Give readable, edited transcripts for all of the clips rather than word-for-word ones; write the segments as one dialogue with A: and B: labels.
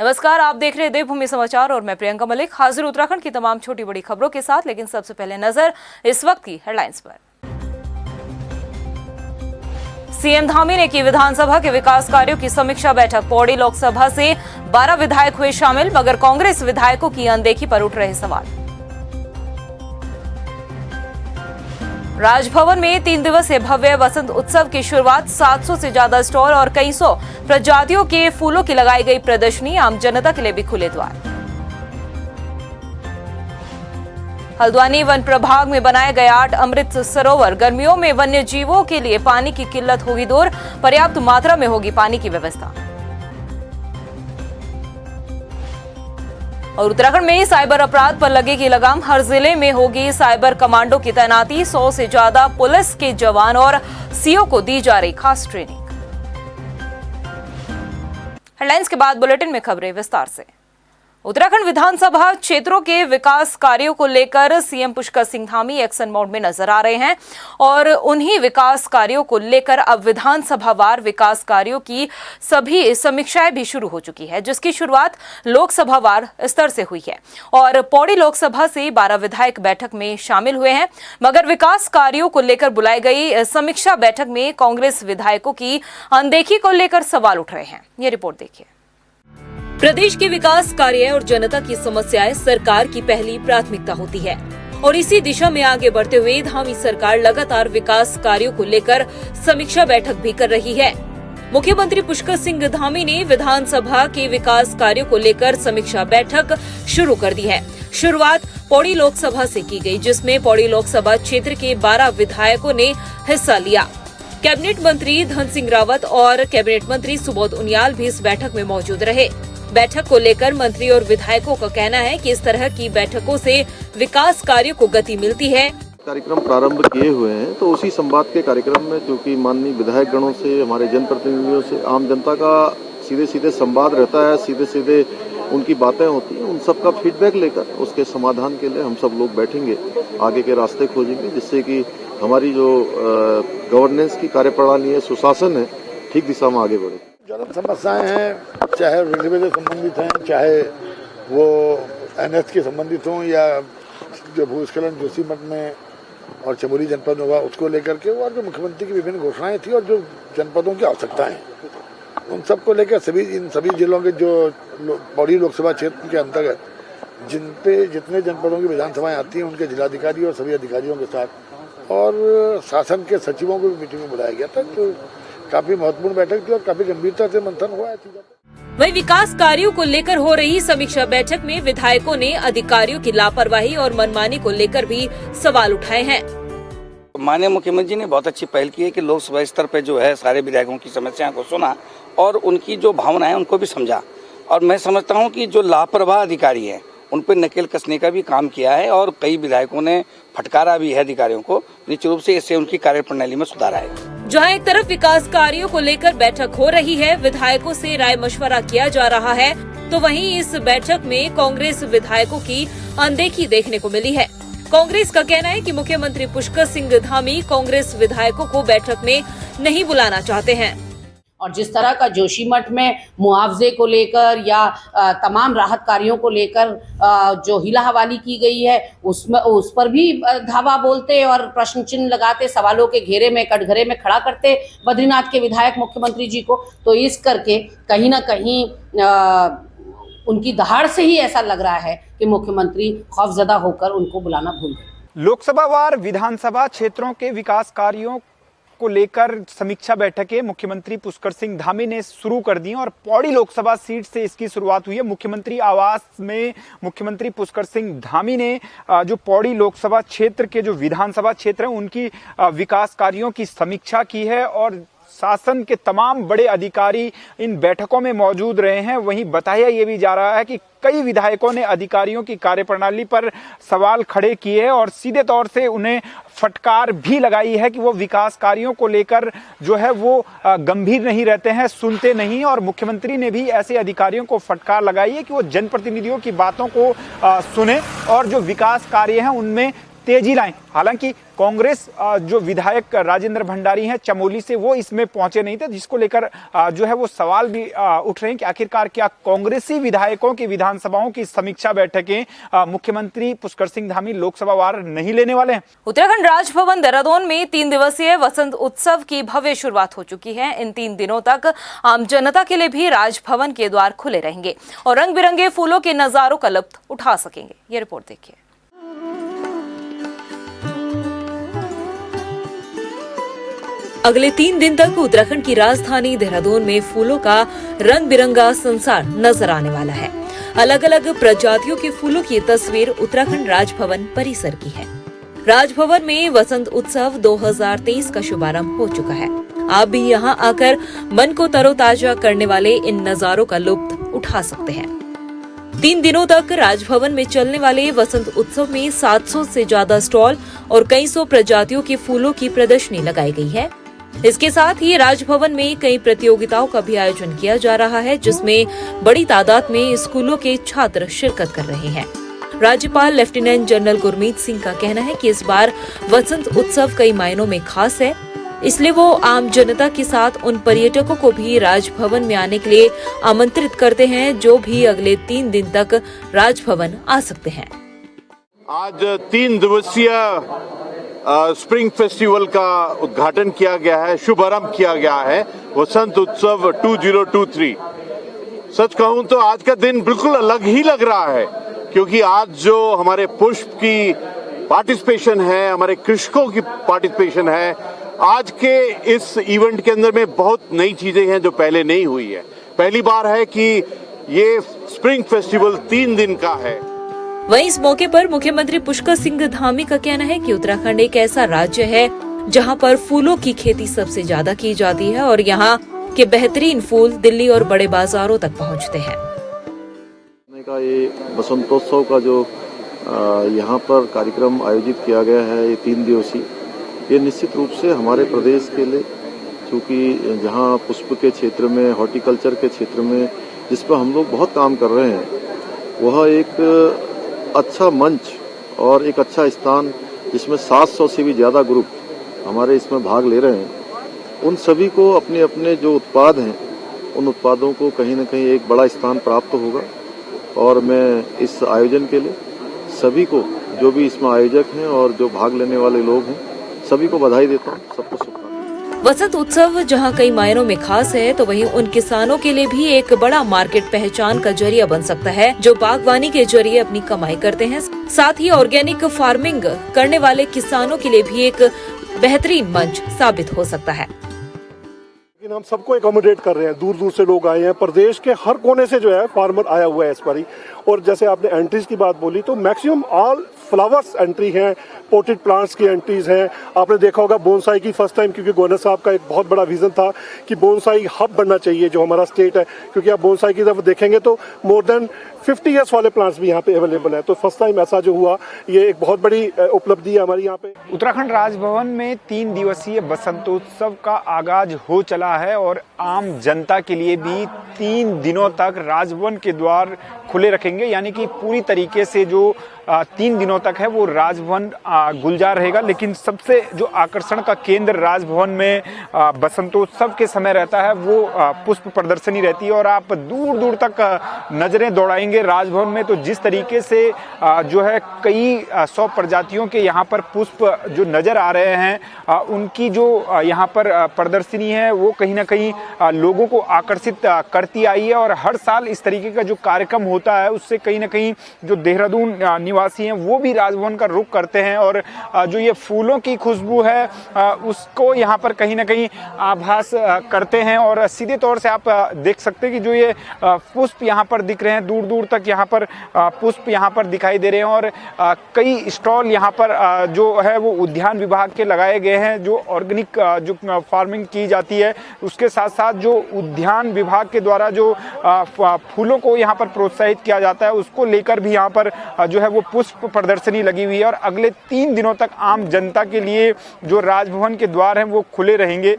A: नमस्कार, आप देख रहे हैं देवभूमि समाचार और मैं प्रियंका मलिक हाजिर उत्तराखंड की तमाम छोटी बड़ी खबरों के साथ। लेकिन सबसे पहले नजर इस वक्त की हेडलाइंस पर। सीएम धामी ने की विधानसभा के विकास कार्यों की समीक्षा बैठक। पौड़ी लोकसभा से 12 विधायक हुए शामिल, मगर कांग्रेस विधायकों की अनदेखी पर उठ रहे सवाल। राजभवन में 3 दिवसीय भव्य वसंत उत्सव की शुरुआत। 700 से ज्यादा स्टॉल और कई सौ प्रजातियों के फूलों की लगाई गई प्रदर्शनी। आम जनता के लिए भी खुले द्वार। हल्द्वानी वन प्रभाग में बनाए गए 8 अमृत सरोवर। गर्मियों में वन्य जीवों के लिए पानी की किल्लत होगी दूर। पर्याप्त मात्रा में होगी पानी की व्यवस्था। और उत्तराखंड में साइबर अपराध पर लगेगी लगाम। हर जिले में होगी साइबर कमांडो की तैनाती। 100 से ज्यादा पुलिस के जवान और सीओ को दी जा रही खास ट्रेनिंग। हेडलाइंस के बाद बुलेटिन में खबरें विस्तार से। उत्तराखंड विधानसभा क्षेत्रों के विकास कार्यों को लेकर CM Pushkar Singh Dhami action mode में नजर आ रहे हैं और उन्हीं विकास कार्यों को लेकर अब विधानसभावार विकास कार्यों की सभी समीक्षाएं भी शुरू हो चुकी है, जिसकी शुरुआत लोकसभावार स्तर से हुई है। और पौड़ी लोकसभा से 12 विधायक बैठक में शामिल हुए हैं, मगर विकास कार्यों को लेकर बुलाई गई समीक्षा बैठक में कांग्रेस विधायकों की अनदेखी को लेकर सवाल उठ रहे हैं। ये रिपोर्ट देखिए। प्रदेश के विकास कार्य और जनता की समस्याएं सरकार की पहली प्राथमिकता होती है और इसी दिशा में आगे बढ़ते हुए धामी सरकार लगातार विकास कार्यों को लेकर समीक्षा बैठक भी कर रही है। मुख्यमंत्री पुष्कर सिंह धामी ने विधानसभा के विकास कार्यों को लेकर समीक्षा बैठक शुरू कर दी है। शुरुआत पौड़ी लोकसभा से की गई, जिसमें पौड़ी लोकसभा क्षेत्र के 12 विधायकों ने हिस्सा लिया। कैबिनेट मंत्री धन सिंह रावत और कैबिनेट मंत्री सुबोध उनियाल भी इस बैठक में मौजूद रहे। बैठक को लेकर मंत्री और विधायकों का कहना है कि इस तरह की बैठकों से विकास कार्यों को गति मिलती है।
B: कार्यक्रम प्रारंभ किए हुए हैं, तो उसी संवाद के कार्यक्रम में क्योंकि माननीय विधायक गणों से, हमारे जनप्रतिनिधियों से, आम जनता का सीधे सीधे संवाद रहता है, सीधे सीधे उनकी बातें होती हैं, उन सब का फीडबैक लेकर उसके समाधान के लिए हम सब लोग बैठेंगे, आगे के रास्ते खोजेंगे, जिससे कि हमारी जो गवर्नेंस की कार्यप्रणाली है, सुशासन है, ठीक दिशा में आगे बढ़े।
C: जन समस्याएं हैं, चाहे रेलवे से संबंधित हैं, चाहे वो एनएच के संबंधित हों, या जो भूस्खलन जोशीमठ में और चमोली जनपद होगा उसको लेकर के, और जो मुख्यमंत्री की विभिन्न घोषणाएं थी और जो जनपदों की आवश्यकताएं, उन सब को लेकर इन सभी जिलों के जो पौड़ी लोकसभा क्षेत्र के अंतर्गत जितने जनपदों की विधानसभाएं आती हैं, उनके जिलाधिकारी और सभी अधिकारियों के साथ और शासन के सचिवों को भी मीटिंग में बुलाया गया था। तो काफी महत्वपूर्ण बैठक थी और काफी गंभीरता से मंथन हुआ है।
A: वही विकास कार्यों को लेकर हो रही समीक्षा बैठक में विधायकों ने अधिकारियों की लापरवाही और मनमानी को लेकर भी सवाल उठाए हैं।
D: माननीय मुख्यमंत्री जी ने बहुत अच्छी पहल की है कि लोकसभा स्तर पर जो है सारे विधायकों की समस्याओं को सुना और उनकी जो भावना है उनको भी समझा। और मैं समझता हूँ कि जो लापरवाह अधिकारी है उन पर नकेल कसने का भी काम किया है और कई विधायकों ने फटकारा भी है अधिकारियों को। निश्चित रूप से इससे उनकी कार्यप्रणाली में सुधार आएगा।
A: जहां एक तरफ विकास कार्यों को लेकर बैठक हो रही है, विधायकों से राय मशवरा किया जा रहा है, तो वहीं इस बैठक में कांग्रेस विधायकों की अनदेखी देखने को मिली है। कांग्रेस का कहना है कि मुख्यमंत्री पुष्कर सिंह धामी कांग्रेस विधायकों को बैठक में नहीं बुलाना चाहते हैं।
E: और जिस तरह का जोशीमठ में मुआवजे को लेकर या तमाम राहत कार्यों को लेकर जो हिला हवाली की गई है, उस पर भी धावा बोलते और प्रश्न चिन्ह लगाते, सवालों के घेरे में कटघरे में खड़ा करते बद्रीनाथ के विधायक मुख्यमंत्री जी को। तो इस करके कहीं ना कहीं उनकी दहाड़ से ही ऐसा लग रहा है कि मुख्यमंत्री खौफजदा होकर उनको बुलाना भूल गए।
F: लोकसभावार विधानसभा क्षेत्रों के विकास कार्यों को लेकर समीक्षा बैठकें मुख्यमंत्री पुष्कर सिंह धामी ने शुरू कर दी और पौड़ी लोकसभा सीट से इसकी शुरुआत हुई है। मुख्यमंत्री आवास में मुख्यमंत्री पुष्कर सिंह धामी ने जो पौड़ी लोकसभा क्षेत्र के जो विधानसभा क्षेत्र हैं उनकी विकास कार्यों की समीक्षा की है और शासन के तमाम बड़े अधिकारी इन बैठकों में मौजूद रहे हैं। वहीं बताया ये भी जा रहा है कि कई विधायकों ने अधिकारियों की कार्यप्रणाली पर सवाल खड़े किए और सीधे तौर से उन्हें फटकार भी लगाई है कि वो विकास कार्यों को लेकर जो है वो गंभीर नहीं रहते हैं, सुनते नहीं। और मुख्यमंत्री ने भी ऐसे अधिकारियों को फटकार लगाई है कि वो जनप्रतिनिधियों की बातों को सुने और जो विकास कार्य हैं उनमें तेजी लाएं। हालांकि कांग्रेस जो विधायक राजेंद्र भंडारी हैं चमोली से, वो इसमें पहुंचे नहीं थे, जिसको लेकर जो है वो सवाल भी उठ रहे हैं कि आखिरकार क्या कांग्रेसी विधायकों की विधानसभाओं की समीक्षा बैठकें मुख्यमंत्री पुष्कर सिंह धामी लोकसभा वार नहीं लेने वाले हैं।
A: उत्तराखंड राजभवन देहरादून में 3 दिवसीय वसंत उत्सव की भव्य शुरुआत हो चुकी है। इन 3 दिनों तक आम जनता के लिए भी राजभवन के द्वार खुले रहेंगे और रंग बिरंगे फूलों के नजारों का लुत्फ उठा सकेंगे। ये रिपोर्ट देखिए। अगले 3 दिन तक उत्तराखंड की राजधानी देहरादून में फूलों का रंग बिरंगा संसार नजर आने वाला है। अलग अलग प्रजातियों के फूलों की तस्वीर उत्तराखंड राजभवन परिसर की है। राजभवन में वसंत उत्सव 2023 का शुभारंभ हो चुका है। आप भी यहां आकर मन को तरोताजा करने वाले इन नजारों का लुत्फ उठा सकते हैं। 3 दिनों तक राजभवन में चलने वाले वसंत उत्सव में 700 से ज्यादा स्टॉल और कई सौ प्रजातियों के फूलों की प्रदर्शनी लगाई गई है। इसके साथ ही राजभवन में कई प्रतियोगिताओं का भी आयोजन किया जा रहा है, जिसमें बड़ी तादाद में स्कूलों के छात्र शिरकत कर रहे हैं। राज्यपाल लेफ्टिनेंट जनरल गुरमीत सिंह का कहना है कि इस बार वसंत उत्सव कई मायनों में खास है, इसलिए वो आम जनता के साथ उन पर्यटकों को भी राजभवन में आने के लिए आमंत्रित करते हैं जो भी अगले 3 दिन तक राजभवन आ सकते हैं।
G: आज 3 दिवसीय स्प्रिंग फेस्टिवल का उद्घाटन किया गया है, शुभारंभ किया गया है वसंत उत्सव 2023। सच कहूं तो आज का दिन बिल्कुल अलग ही लग रहा है, क्योंकि आज जो हमारे पुष्प की पार्टिसिपेशन है, हमारे कृषकों की पार्टिसिपेशन है, आज के इस इवेंट के अंदर में बहुत नई चीजें हैं जो पहले नहीं हुई है। पहली बार है कि ये स्प्रिंग फेस्टिवल 3 दिन का है।
A: वहीं इस मौके पर मुख्यमंत्री पुष्कर सिंह धामी का कहना है कि उत्तराखंड एक ऐसा राज्य है जहां पर फूलों की खेती सबसे ज्यादा की जाती है और यहां के बेहतरीन फूल दिल्ली और बड़े बाजारों तक पहुंचते हैं।
B: ये बसंतोत्सव का जो यहाँ पर कार्यक्रम आयोजित किया गया है, ये 3 दिवसीय, ये निश्चित रूप से हमारे प्रदेश के लिए, क्योंकि जहाँ पुष्प के क्षेत्र में, हॉर्टिकल्चर के क्षेत्र में जिस पर हम लोग बहुत काम कर रहे हैं, वह एक अच्छा मंच और एक अच्छा स्थान जिसमें 700 से भी ज़्यादा ग्रुप हमारे इसमें भाग ले रहे हैं, उन सभी को अपने अपने जो उत्पाद हैं, उन उत्पादों को कहीं न कहीं एक बड़ा स्थान प्राप्त होगा। और मैं इस आयोजन के लिए सभी को, जो भी इसमें आयोजक हैं और जो भाग लेने वाले लोग हैं, सभी को बधाई देता हूँ, सबको शुभकामनाएं।
A: वसंत उत्सव जहां कई मायनों में खास है, तो वहीं उन किसानों के लिए भी एक बड़ा मार्केट पहचान का जरिया बन सकता है जो बागवानी के जरिए अपनी कमाई करते हैं। साथ ही ऑर्गेनिक फार्मिंग करने वाले किसानों के लिए भी एक बेहतरीन मंच साबित हो सकता है।
H: लेकिन हम सबको एकोमोडेट कर रहे हैं, दूर दूर से लोग आए हैं, प्रदेश के हर कोने से जो है फार्मर आया हुआ है इस बारी। और जैसे आपने एंट्रीज की बात बोली, तो मैक्सिमम ऑल फ्लावर्स एंट्री हैं, पोटेड प्लांट्स की एंट्रीज हैं। आपने देखा होगा बोनसाई की फर्स्ट टाइम, क्योंकि गवर्नर साहब का एक बहुत बड़ा विजन था कि बोनसाई हब बनना चाहिए जो हमारा स्टेट है, क्योंकि आप बोनसाई की तरफ देखेंगे तो मोर देन 50 ईयर्स वाले प्लांट्स भी यहाँ पे अवेलेबल है। तो फर्स्ट टाइम ऐसा जो हुआ, ये एक बहुत बड़ी उपलब्धि है हमारी यहाँ पे।
F: उत्तराखंड राजभवन में 3 दिवसीय बसंतोत्सव का आगाज हो चला है और आम जनता के लिए भी 3 दिनों तक राजभवन के द्वार खुले रखेंगे, यानी कि पूरी तरीके से जो 3 दिनों तक है वो राजभवन गुलजार रहेगा। लेकिन सबसे जो आकर्षण का केंद्र राजभवन में बसंतोत्सव के समय रहता है वो पुष्प प्रदर्शनी रहती है और आप दूर दूर तक नजरें दौड़ाएंगे राजभवन में। तो जिस तरीके से जो है कई 100 प्रजातियों के यहाँ पर पुष्प जो नजर आ रहे हैं, उनकी जो यहाँ पर प्रदर्शनी है वो कहीं ना कहीं लोगों को आकर्षित करती आई है। और हर साल इस तरीके का जो कार्यक्रम होता है उससे कहीं ना कहीं जो देहरादून निवासी हैं वो भी राजभवन का रुख करते हैं और जो ये फूलों की खुशबू है उसको यहाँ पर कहीं ना कहीं आभास करते हैं। और सीधे तौर से आप देख सकते हैं कि जो ये पुष्प यहाँ पर दिख रहे हैं, दूर दूर तक यहाँ पर पुष्प यहाँ पर दिखाई दे रहे हैं। और कई स्टॉल यहाँ पर जो है वो उद्यान विभाग के लगाए गए हैं, जो ऑर्गेनिक जो फार्मिंग की जाती है उसके साथ साथ जो उद्यान विभाग के द्वारा जो फूलों को यहाँ पर प्रोत्साहित किया जाता है उसको लेकर भी यहाँ पर जो है वो पुष्प प्रदर्शनी लगी हुई है और अगले 3 दिनों तक आम जनता के लिए जो राजभवन के द्वार हैं वो खुले रहेंगे।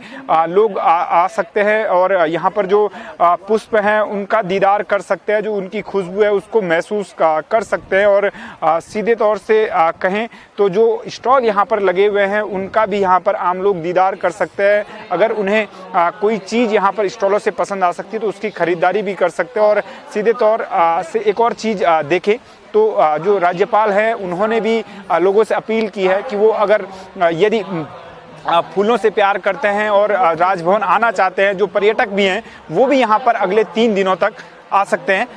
F: लोग आ सकते हैं और यहाँ पर जो पुष्प हैं उनका दीदार कर सकते हैं, जो उनकी खुशबू है उसको महसूस कर सकते हैं। और सीधे तौर से कहें तो जो स्टॉल यहाँ पर लगे हुए हैं उनका भी यहाँ पर आम लोग दीदार कर सकते हैं। अगर उन्हें कोई चीज़ यहाँ पर स्टॉलों से पसंद आ सकती है तो उसकी खरीदारी भी कर सकते हैं। और सीधे तौर से एक और चीज़ देखें तो जो राज्यपाल हैं उन्होंने भी लोगों से अपील की है कि वो अगर यदि फूलों से प्यार करते हैं और राजभवन आना चाहते हैं, जो पर्यटक भी हैं वो भी यहाँ पर अगले 3 दिनों तक आ सकते हैं।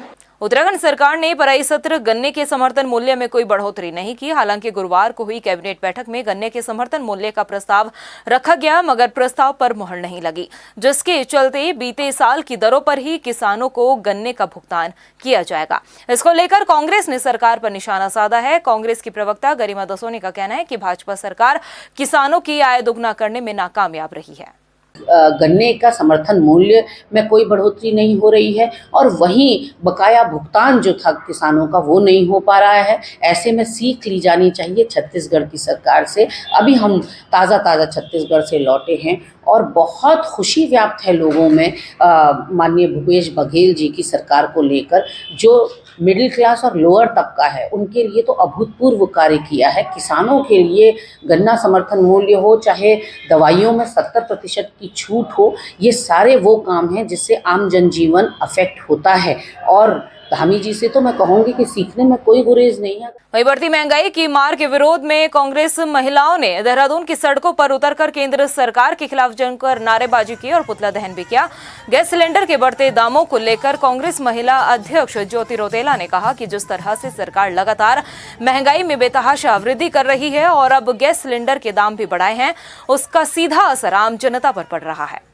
A: उत्तराखंड सरकार ने पराई सत्र गन्ने के समर्थन मूल्य में कोई बढ़ोतरी नहीं की। हालांकि गुरुवार को हुई कैबिनेट बैठक में गन्ने के समर्थन मूल्य का प्रस्ताव रखा गया, मगर प्रस्ताव पर मुहर नहीं लगी, जिसके चलते बीते साल की दरों पर ही किसानों को गन्ने का भुगतान किया जाएगा। इसको लेकर कांग्रेस ने सरकार पर निशाना साधा है। कांग्रेस की प्रवक्ता गरिमा दसोनी का कहना है कि भाजपा सरकार किसानों की आय दोगुना करने में नाकामयाब रही है।
E: गन्ने का समर्थन मूल्य में कोई बढ़ोतरी नहीं हो रही है और वहीं बकाया भुगतान जो था किसानों का वो नहीं हो पा रहा है। ऐसे में सीख ली जानी चाहिए छत्तीसगढ़ की सरकार से। अभी हम ताज़ा छत्तीसगढ़ से लौटे हैं और बहुत खुशी व्याप्त है लोगों में माननीय भूपेश बघेल जी की सरकार को लेकर। जो मिडिल क्लास और लोअर तबका है उनके लिए तो अभूतपूर्व कार्य किया है। किसानों के लिए गन्ना समर्थन मूल्य हो, चाहे दवाइयों में 70% की छूट हो, ये सारे वो काम हैं जिससे आम जनजीवन अफेक्ट होता है। और धामी जी से तो मैं कहूंगी कि सीखने में कोई गुरेज नहीं है।
A: वहीं बढ़ती महंगाई की मार के विरोध में कांग्रेस महिलाओं ने देहरादून की सड़कों पर उतरकर केंद्र सरकार के खिलाफ जमकर नारेबाजी की और पुतला दहन भी किया। गैस सिलेंडर के बढ़ते दामों को लेकर कांग्रेस महिला अध्यक्ष ज्योति रौतेला ने कहा कि जिस तरह से सरकार लगातार महंगाई में बेतहाशा वृद्धि कर रही है और अब गैस सिलेंडर के दाम भी बढ़ाए हैं, उसका सीधा असर आम जनता पर पड़ रहा है।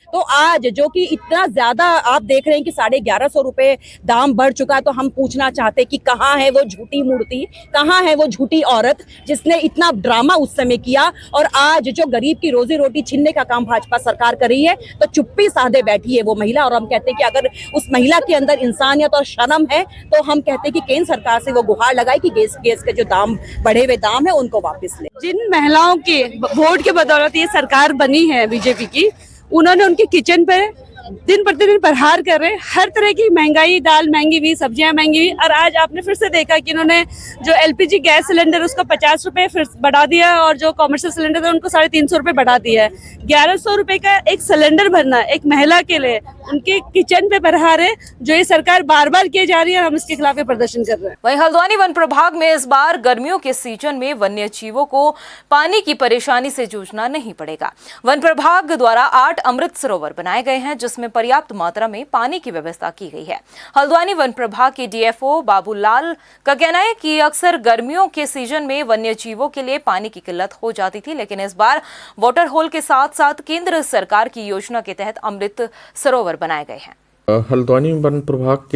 I: तो आज जो कि इतना ज्यादा आप देख रहे हैं कि 1150 रुपए दाम बढ़ चुका है, तो हम पूछना चाहते हैं कि कहाँ है वो झूठी मूर्ति, कहाँ है वो झूठी औरत जिसने इतना ड्रामा उस समय किया और आज जो गरीब की रोजी रोटी छीनने का काम भाजपा सरकार कर रही है तो चुप्पी साधे बैठी है वो महिला। और हम कहते हैं कि अगर उस महिला के अंदर इंसानियत और शर्म है तो हम कहते हैं कि केंद्र सरकार से वो गुहार लगाए कि गैस के जो दाम बढ़े हुए दाम है उनको वापस ले।
J: जिन महिलाओं के वोट के बदौलत ये सरकार बनी है बीजेपी की, उन्होंने उनके किचन पे दिन प्रतिदिन प्रहार कर रहे हैं। हर तरह की महंगाई, दाल महंगी हुई, सब्जियां महंगी हुई। और आज आपने फिर से देखा कि इन्होंने जो एलपीजी गैस सिलेंडर उसका 50 रुपए फिर बढ़ा दिया और जो कॉमर्शियल सिलेंडर था उनको 350 रुपए बढ़ा दिया है। 1100 रुपए का एक सिलेंडर भरना एक महिला के लिए उनके किचन पे प्रहार है, जो ये सरकार बार बार किए जा रही है और हम इसके खिलाफ प्रदर्शन कर रहे हैं।
A: वहीं हल्द्वानी वन प्रभाग में इस बार गर्मियों के सीजन में वन्य जीवों को पानी की परेशानी से जूझना नहीं पड़ेगा। वन प्रभाग द्वारा 8 अमृत सरोवर बनाए गए हैं जिसमें पर्याप्त मात्रा में पानी की व्यवस्था की गई है। हल्द्वानी वन प्रभाग के डीएफओ बाबूलाल का कहना है कि अक्सर गर्मियों के सीजन में वन्य जीवों के लिए पानी की किल्लत हो जाती थी, लेकिन इस बार वाटर होल के साथ साथ केंद्र सरकार की योजना के तहत अमृत सरोवर बनाए गए हैं।
K: हल्द्वानी वन प्रभाग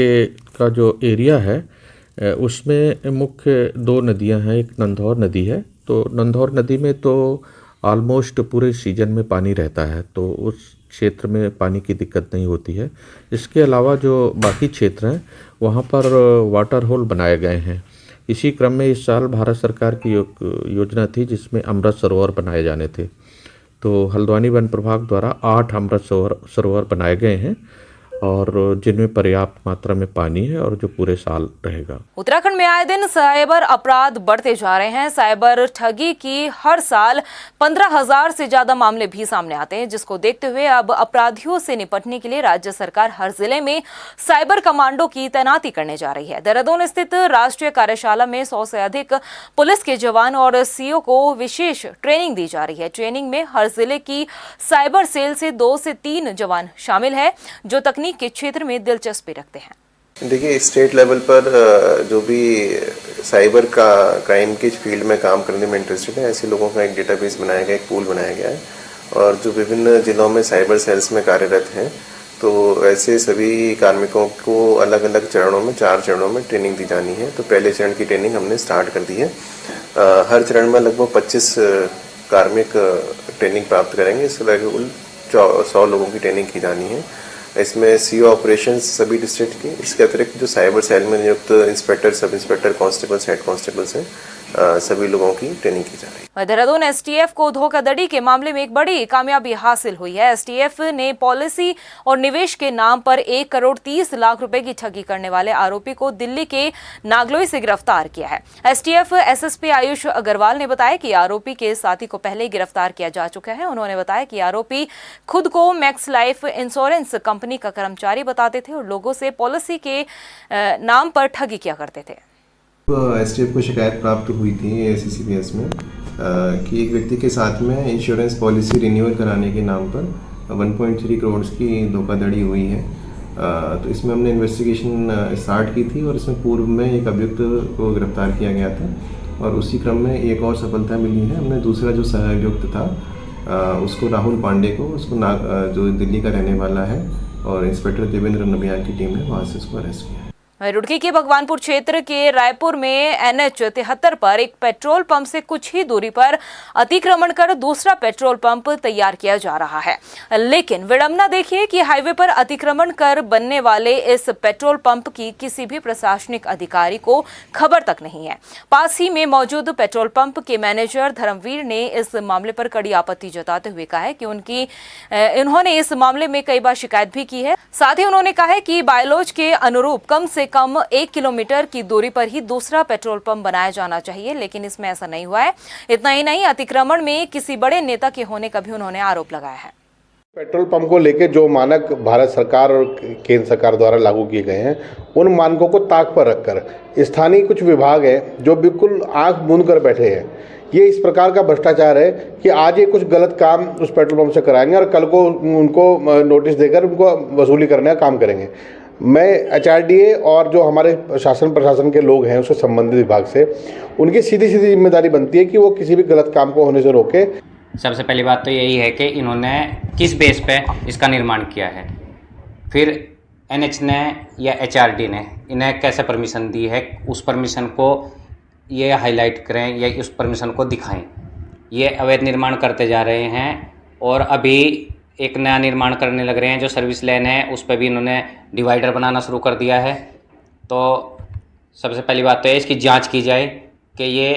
K: का जो एरिया है उसमें मुख्य 2 नदियां हैं। एक नंधौर नदी है, तो नंधौर नदी में तो ऑलमोस्ट पूरे सीजन में पानी रहता है, तो उस क्षेत्र में पानी की दिक्कत नहीं होती है। इसके अलावा जो बाकी क्षेत्र हैं वहाँ पर वाटर होल बनाए गए हैं। इसी क्रम में इस साल भारत सरकार की योजना थी जिसमें अमृत सरोवर बनाए जाने थे, तो हल्द्वानी वन प्रभाग द्वारा 8 अमृत सरोवर बनाए गए हैं और जिनमें पर्याप्त मात्रा में पानी है और जो पूरे साल रहेगा।
A: उत्तराखंड में आए दिन साइबर अपराध बढ़ते जा रहे हैं। साइबर ठगी की हर साल 15,000 से ज्यादा मामले भी सामने आते हैं, जिसको देखते हुए अब अपराधियों से निपटने के लिए राज्य सरकार हर जिले में साइबर कमांडो की तैनाती करने जा रही है। देहरादून स्थित राष्ट्रीय कार्यशाला में 100 से अधिक पुलिस के जवान और सीओ को विशेष ट्रेनिंग दी जा रही है। ट्रेनिंग में हर जिले की साइबर सेल से 2 से 3 जवान शामिल है जो तकनीक के क्षेत्र में दिलचस्पी रखते हैं।
L: देखिए, स्टेट लेवल पर जो भी साइबर का क्राइम के फील्ड में काम करने में इंटरेस्टेड है, ऐसे लोगों का एक डेटाबेस बनाया गया, एक पूल बनाया गया है और जो विभिन्न जिलों में साइबर सेल्स में कार्यरत हैं, तो ऐसे सभी कार्मिकों को अलग अलग चरणों में 4 चरणों में ट्रेनिंग दी जानी है। तो पहले चरण की ट्रेनिंग हमने स्टार्ट कर दी है। हर चरण में लगभग 25 कार्मिक ट्रेनिंग प्राप्त करेंगे। इसके लगभग 100 लोगों की ट्रेनिंग की जानी है। इसमें सीओ ऑपरेशंस सभी डिस्ट्रिक्ट की, इसके अतिरिक्त जो साइबर सेल में नियुक्त inspector, sub inspector, constables, head constables हैं, सभी लोगों की ट्रेनिंग की जा रही है।
A: देहरादून एसटीएफ को धोखाधड़ी के मामले में एक बड़ी कामयाबी हासिल हुई है। एसटीएफ ने पॉलिसी और निवेश के नाम पर 1 करोड़ 30 लाख रुपए की ठगी करने वाले आरोपी को दिल्ली के नागलोई से गिरफ्तार किया है। एसटीएफ एसएसपी आयुष अग्रवाल ने बताया कि आरोपी के साथी को पहले गिरफ्तार किया जा चुका है। उन्होंने बताया कि आरोपी खुद को मैक्स लाइफ इंश्योरेंस कंपनी का कर्मचारी बताते थे और लोगों से पॉलिसी के नाम पर ठगी किया करते थे।
L: एसटीएफ को शिकायत प्राप्त हुई थी सीसीपीएस में कि एक व्यक्ति के साथ में इंश्योरेंस पॉलिसी रिन्यूअल कराने के नाम पर 1.3 करोड़ की धोखाधड़ी हुई है। तो इसमें हमने इन्वेस्टिगेशन स्टार्ट की थी और इसमें पूर्व में एक अभियुक्त को गिरफ्तार किया गया था और उसी क्रम में एक और सफलता मिली है। हमने दूसरा जो सह अभियुक्त था उसको राहुल पांडे को, उसको जो दिल्ली का रहने वाला है, और इंस्पेक्टर देवेंद्र नबियान की टीम ने वहाँ से उसको अरेस्ट किया।
A: रुड़की के भगवानपुर क्षेत्र के रायपुर में NH 73 पर एक पेट्रोल पंप से कुछ ही दूरी पर अतिक्रमण कर दूसरा पेट्रोल पंप तैयार किया जा रहा है। लेकिन विडंबना देखिए कि हाईवे पर अतिक्रमण कर बनने वाले इस पेट्रोल पंप की किसी भी प्रशासनिक अधिकारी को खबर तक नहीं है। पास ही में मौजूद पेट्रोल पंप के मैनेजर धर्मवीर ने इस मामले पर कड़ी आपत्ति जताते हुए कहा है कि उन्होंने इस मामले में कई बार शिकायत भी की है। साथ ही उन्होंने कहा है कि बायलॉज के अनुरूप कम से कम 1 किलोमीटर की दूरी पर ही दूसरा पेट्रोल पंप बनाया जाना चाहिए, लेकिन इसमें ऐसा नहीं हुआ है। इतना ही नहीं, अतिक्रमण में किसी बड़े नेता के होने का भी उन्होंने आरोप लगाया है।
M: पेट्रोल पंप को लेकर जो मानक भारत सरकार और केंद्र सरकार द्वारा लागू किए गए हैं, उन मानकों को ताक पर रखकर स्थानीय कुछ विभाग हैं जो बिल्कुल आंख मूंद कर बैठे हैं। ये इस प्रकार का भ्रष्टाचार है कि आज ये कुछ गलत काम उस पेट्रोल पंप से कराएंगे और कल को उनको नोटिस देकर उनको वसूली करने का काम करेंगे। मैं HRDA और जो हमारे शासन प्रशासन के लोग हैं उससे संबंधित विभाग से, उनकी सीधी जिम्मेदारी बनती है कि वो किसी भी गलत काम को होने से रोके।
N: सबसे पहली बात तो यही है कि इन्होंने किस बेस पे इसका निर्माण किया है, फिर NH ने या HRD ने इन्हें कैसे परमिशन दी है, उस परमिशन को ये हाईलाइट करें या उस परमिशन को दिखाएं। ये अवैध निर्माण करते जा रहे हैं और अभी एक नया निर्माण करने लग रहे हैं। जो सर्विस लेन है उस पर भी इन्होंने डिवाइडर बनाना शुरू कर दिया है। तो सबसे पहली बात तो है इसकी जांच की जाए कि ये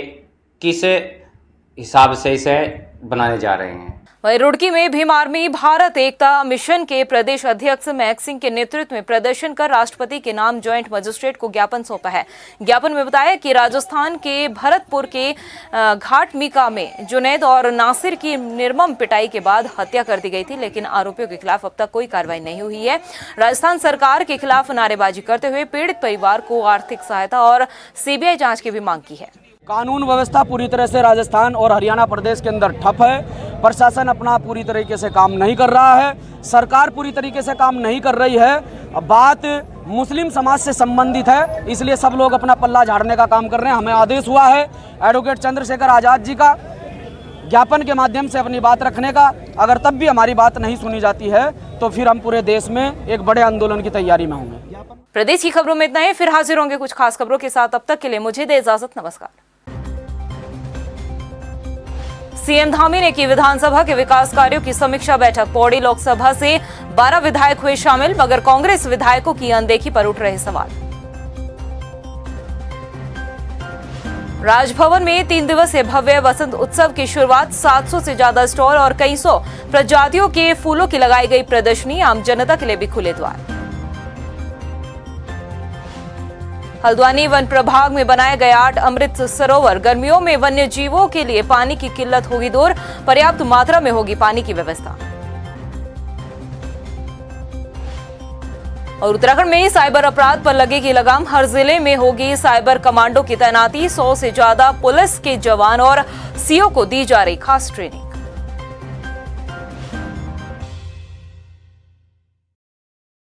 N: किस हिसाब से इसे बनाने जा रहे हैं।
A: वहीं रुड़की में भीम आर्मी भारत एकता मिशन के प्रदेश अध्यक्ष महक सिंह के नेतृत्व में प्रदर्शन कर राष्ट्रपति के नाम ज्वाइंट मजिस्ट्रेट को ज्ञापन सौंपा है। ज्ञापन में बताया कि राजस्थान के भरतपुर के घाटमीका में जुनैद और नासिर की निर्मम पिटाई के बाद हत्या कर दी गई थी, लेकिन आरोपियों के खिलाफ अब तक कोई कार्रवाई नहीं हुई है। राजस्थान सरकार के खिलाफ नारेबाजी करते हुए पीड़ित परिवार को आर्थिक सहायता और CBI जाँच की भी मांग की है।
O: कानून व्यवस्था पूरी तरह से राजस्थान और हरियाणा प्रदेश के अंदर ठप है। प्रशासन अपना पूरी तरीके से काम नहीं कर रहा है, सरकार पूरी तरीके से काम नहीं कर रही है। अब बात मुस्लिम समाज से संबंधित है, इसलिए सब लोग अपना पल्ला झाड़ने का काम कर रहे हैं। हमें आदेश हुआ है एडवोकेट चंद्रशेखर आज़ाद जी का ज्ञापन के माध्यम से अपनी बात रखने का। अगर तब भी हमारी बात नहीं सुनी जाती है तो फिर हम पूरे देश में एक बड़े आंदोलन की तैयारी में होंगे।
A: प्रदेश की खबरों में इतना ही, फिर हाजिर होंगे कुछ खास खबरों के साथ। अब तक के लिए मुझे दे इजाजत, नमस्कार। सीएम धामी ने की विधानसभा के विकास कार्यों की समीक्षा बैठक। पौड़ी लोकसभा से 12 विधायक हुए शामिल, मगर कांग्रेस विधायकों की अनदेखी पर उठ रहे सवाल। राजभवन में 3 दिवसीय भव्य वसंत उत्सव की शुरुआत। 700 से ज्यादा स्टॉल और कई सौ प्रजातियों के फूलों की लगाई गई प्रदर्शनी। आम जनता के लिए भी खुले द्वार। हल्द्वानी वन प्रभाग में बनाए गए 8 अमृत सरोवर। गर्मियों में वन्य जीवों के लिए पानी की किल्लत होगी दूर, पर्याप्त मात्रा में होगी पानी की व्यवस्था। और उत्तराखंड में साइबर अपराध पर लगेगी लगाम। हर जिले में होगी साइबर कमांडो की तैनाती। 100 से ज्यादा पुलिस के जवान और CO को दी जा रही खास ट्रेनिंग।